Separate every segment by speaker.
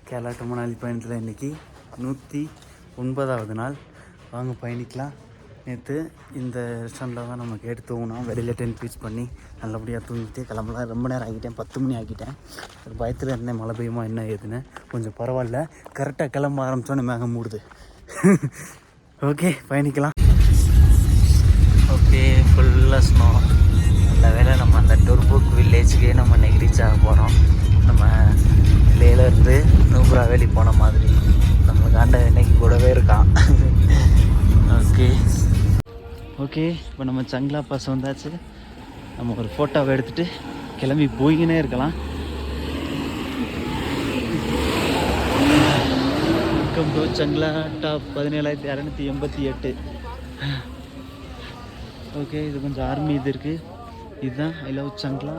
Speaker 1: Kerala to Manali பயணத்தில் இன்றைக்கி 109வது நாள். வாங்க பயணிக்கலாம். நேற்று இந்த ரெஸ்டாரண்ட்டில் தான் நம்ம கேட்டு தூங்கினோம். வெளியில் டென்ட் பீச் பண்ணி நல்லபடியாக தூங்கிட்டு கிளம்பலாம். ரொம்ப நேரம் ஆகிட்டேன், 10 மணி ஆகிட்டேன். ஒரு பயத்தில் இருந்தேன் மழை பெய்யுமா என்ன ஏதுன்னு. கொஞ்சம் பரவாயில்ல, கரெக்டாக கிளம்ப ஆரம்பித்தோன்னே மேகம் மூடுது. ஓகே பயணிக்கலாம். ஓகே ஃபுல்லாக ஸ்னோ. நல்ல வேலை நம்ம அந்த டூர்புக் வில்லேஜுக்கே நம்ம இன்றைக்கி ரீச் ஆக போகிறோம். நம்ம லேலேருந்து நூப்ரா வேலி போன மாதிரி நம்மளுக்கு ஆண்ட இன்னைக்கு கூடவே இருக்கான். ஓகே ஓகே இப்போ நம்ம சங்லா பாஸ் வந்தாச்சு. நம்ம ஒரு ஃபோட்டோவை எடுத்துகிட்டு கிளம்பி போய்கினே இருக்கலாம். Welcome to Changla top 17,688. Okay இது கொஞ்சம் ஆர்மி இது இருக்குது. இதுதான் ஐ லவ் சங்லா.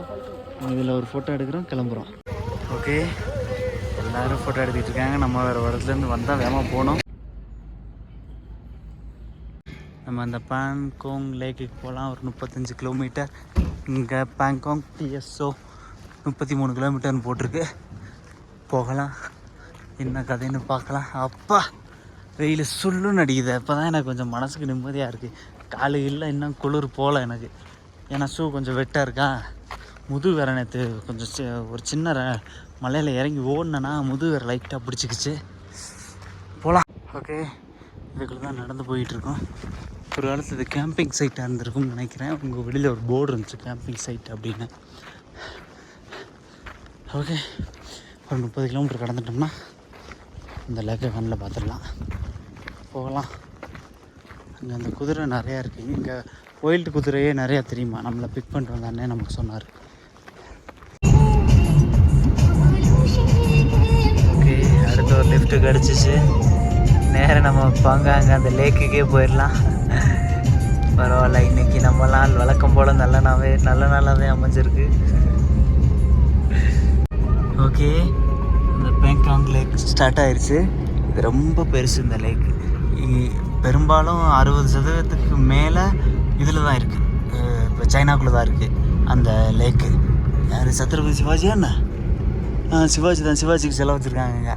Speaker 1: இதில் ஒரு ஃபோட்டோ எடுக்கிறோம், கிளம்புறோம். ஓகே எல்லோரும் ஃபோட்டோ எடுத்துக்கிட்டு இருக்காங்க. நம்ம வேறு இடத்துலேருந்து வந்தால் வேகமாக போனோம். நம்ம அந்த பேங்காங் லேக்குக்கு போகலாம். ஒரு 35 கிலோமீட்டர். இங்கே பேங்காங் TSO 33 கிலோமீட்டர்னு போட்டிருக்கு. போகலாம், என்ன கதைன்னு பார்க்கலாம். அப்பா வெயில் சுள்ளுன்னு அடிக்குது. அப்போ தான் எனக்கு கொஞ்சம் மனசுக்கு நிம்மதியாக இருக்குது. காலு இல்லை இன்னும் குளிர் போகல எனக்கு. ஏன்னா ஷூ கொஞ்சம் வெட்டாக இருக்கா. முதுகு வேறு நேற்று கொஞ்சம் ஒரு சின்ன மலையில் இறங்கி ஓடினேன்னா முதுகு வேறு லைட்டாக பிடிச்சிக்கிச்சு. போகலாம். ஓகே இதுக்குள்ளே தான் நடந்து போயிட்டுருக்கோம். ஒரு காலத்தில் இது கேம்பிங் சைட்டாக இருந்திருக்கும்னு நினைக்கிறேன். உங்கள் வெளியில் ஒரு போர்டு இருந்துச்சு கேம்பிங் சைட் அப்படின்னு. ஓகே ஒரு 30 கிலோமீட்டர் கடந்துட்டோம்னா இந்த லேக்கை கண்ணில் பார்த்துடலாம். போகலாம். அங்கே அந்த குதிரை நிறையா இருக்குது. இங்கே ஒயில்டு குதிரையே நிறையா தெரியுமா. நம்மளை பிக் பண்ணிட்டு வந்தானே நமக்கு சொன்னார். ஓகே அடுத்த ஒரு லிஃப்ட்டு கிடச்சிச்சு. நேரம் நம்ம அங்கே அந்த லேக்குக்கே போயிடலாம். பரவாயில்ல, இன்றைக்கி நம்ம நாள் வழக்கம் போல் நல்ல நாளாகவே அமைஞ்சிருக்கு. ஓகே இந்த பேங்காங் லேக் ஸ்டார்ட் ஆயிடுச்சு. இது ரொம்ப பெருசு இந்த லேக்கு. பெரும்பாலும் 60% மேலே இதில் தான் இருக்குது. இப்போ சைனாக்குள்ளே தான் இருக்குது அந்த லேக்கு. யார் சத்ரபதி சிவாஜியா என்ன? சிவாஜி தான். சிவாஜிக்கு செலவு வச்சுருக்காங்க.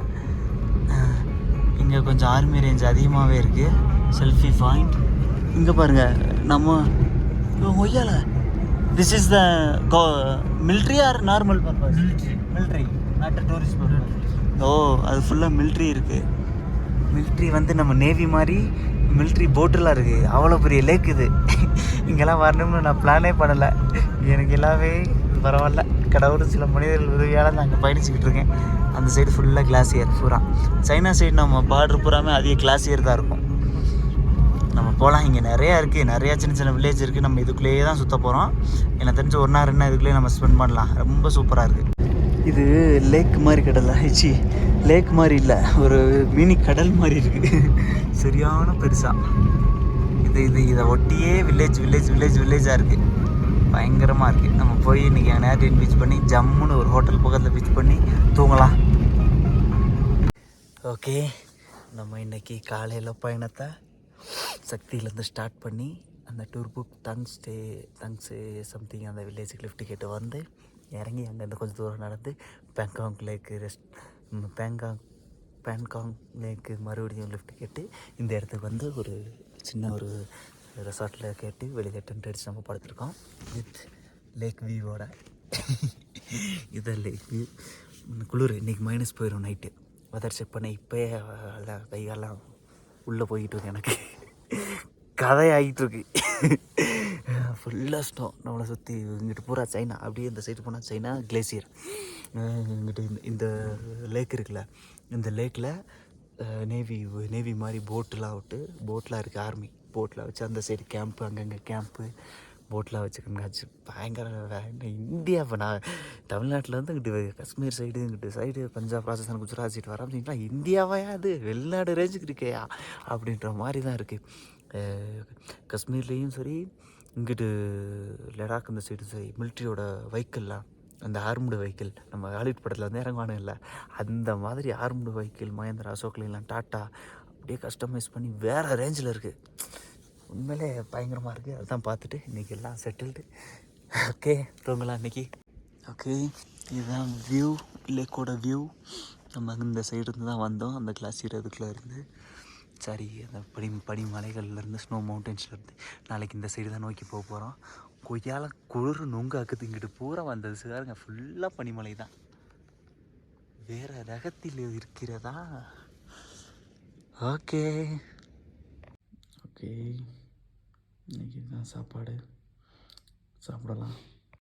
Speaker 1: இங்கே கொஞ்சம் ஆர்மி ரேஞ்ச் அதிகமாகவே இருக்குது. செல்ஃபி பாயிண்ட் இங்கே பாருங்கள். நம்ம ஒய்யால this is the military or normal purpose? Military not tourist purpose. ஓ அது ஃபுல்லாக மிலிட்ரி இருக்குது. மிலிட்ரி வந்து நம்ம நேவி மாதிரி மிலிட்ரி போட்டெலாம் இருக்குது. அவ்வளோ பெரிய லேக் இது. இங்கெல்லாம் வரணும்னு நான் பிளானே பண்ணலை. எனக்கு எல்லாமே பரவாயில்ல, கடவுள் சில மனிதர்கள் உதவியால் நான் அங்கே பயணிச்சுக்கிட்டு இருக்கேன். அந்த சைடு ஃபுல்லாக கிளாசியர் பூரா. சைனா சைடு நம்ம பார்டர் பூராமே அதிக கிளாசியர் தான் இருக்கும். நம்ம போகலாம். இங்கே நிறையா இருக்குது, நிறையா சின்ன சின்ன வில்லேஜ் இருக்குது. நம்ம இதுக்குள்ளேயே தான் சுற்ற போகிறோம். எனக்கு தெரிஞ்ச 1 hour என்ன இதுக்குள்ளேயே நம்ம ஸ்பெண்ட் பண்ணலாம். ரொம்ப சூப்பராக இருக்குது. இது லேக் மாதிரி கடல் ஆயிடுச்சு. லேக் மாதிரி இல்லை, ஒரு மினி கடல் மாதிரி இருக்குது. சரியான பெருசாக இதை ஒட்டியே வில்லேஜாக இருக்குது. பயங்கரமாக இருக்குது. நம்ம போய் இன்றைக்கி நேரம் பீச் பண்ணி ஜம்முன்னு ஒரு ஹோட்டல் பக்கத்தில் பீச் பண்ணி தூங்கலாம். ஓகே நம்ம இன்றைக்கி காலையில் பயணத்தை சக்தியிலேருந்து ஸ்டார்ட் பண்ணி அந்த டூர் புக் தங்ஸு சம்திங் அந்த வில்லேஜுக்கு லிஃப்ட் கேட்டு வந்து இறங்கி அங்கேருந்து கொஞ்சம் தூரம் நடந்து பேங்காங் லேக்கு பேங்காங் லேக்கு மறுபடியும் லிஃப்ட் கேட்டு இந்த இடத்துக்கு வந்து ஒரு சின்ன ஒரு ரெசார்ட்டில் கேட்டு வெளியில் டென்ட் அடிச்சு நம்ம படுத்துருக்கோம். வித் லேக் வியூவோட. இதான் லேக்கு. குளிர் இன்றைக்கி மைனஸ் போயிடும் நைட்டு. வெதர் செக் பண்ண இப்போயே கைகாலாம் உள்ளே போய்கிட்டு இருக்கு. எனக்கு கதையாகிட்டு இருக்கு. ஃபுல்லாக ஸ்னோ நம்மளை சுற்றி. இங்கிட்டு பூரா சைனா. அப்படியே இந்த சைடு போனால் சைனா கிளேசியர். இங்கிட்டு இந்த லேக் இருக்குல்ல, இந்த லேக்கில் நேவி மாதிரி போட்டெலாம் இருக்குது. ஆர்மி போட்டெலாம் வச்சு அந்த சைடு கேம்ப்பு, அங்கங்கே கேம்ப்பு போட்டெலாம் வச்சு கண்காட்சி. பயங்கர இந்தியா. இப்போ நான் தமிழ்நாட்டில் வந்து இங்கிட்டு காஷ்மீர் சைடு, இங்கிட்டு சைடு பஞ்சாப், ராஜஸ்தான், குஜராத் சைடு வராமட்டிங்களா இந்தியாவையா அது வெளிநாடு ரேஞ்சுக்கு இருக்கேயா அப்படின்ற மாதிரி தான் இருக்குது. காஷ்மீர்லேயும் சரி, இங்கிட்டு லடாக் இந்த சைடு சரி மிலிட்ரியோட வெஹிக்கிள்லாம், அந்த ஆர்ம்டு வெஹிக்கிள் நம்ம ஹாலிவுட் படத்தில் வந்து இறங்குவானு இல்லை, அந்த மாதிரி ஆர்ம்டு வெஹிக்கிள் மஹேந்திரா, அசோக்லாம், டாட்டா அப்படியே கஸ்டமைஸ் பண்ணி வேறு ரேஞ்சில் இருக்குது. உண்மையிலே பயங்கரமாக இருக்குது. அதுதான் பார்த்துட்டு இன்றைக்கி எல்லாம் செட்டில்டு. ஓகே தூங்கலாம் இன்றைக்கி. ஓகே இதுதான் வியூ, லேக்கோட வியூ. நம்ம இந்த சைடு இருந்து தான் வந்தோம், அந்த கிளாசியர் அதுக்குள்ளே இருந்து. சரி, அந்த பனி மலைகள்லேருந்து, ஸ்னோ மவுண்டன்ஸ்லேருந்து நாளைக்கு இந்த சைடு தான் நோக்கி போக போகிறோம். கொய்யால குளிர் நொங்கு ஆக்குது. இங்கிட்டு பூரா வந்தது சாருங்க, ஃபுல்லாக பனிமலை தான். வேறு ரகத்தில் இருக்கிறதா? ஓகே ஓகே, இன்றைக்கி தான் சாப்பாடு சாப்பிடலாம்.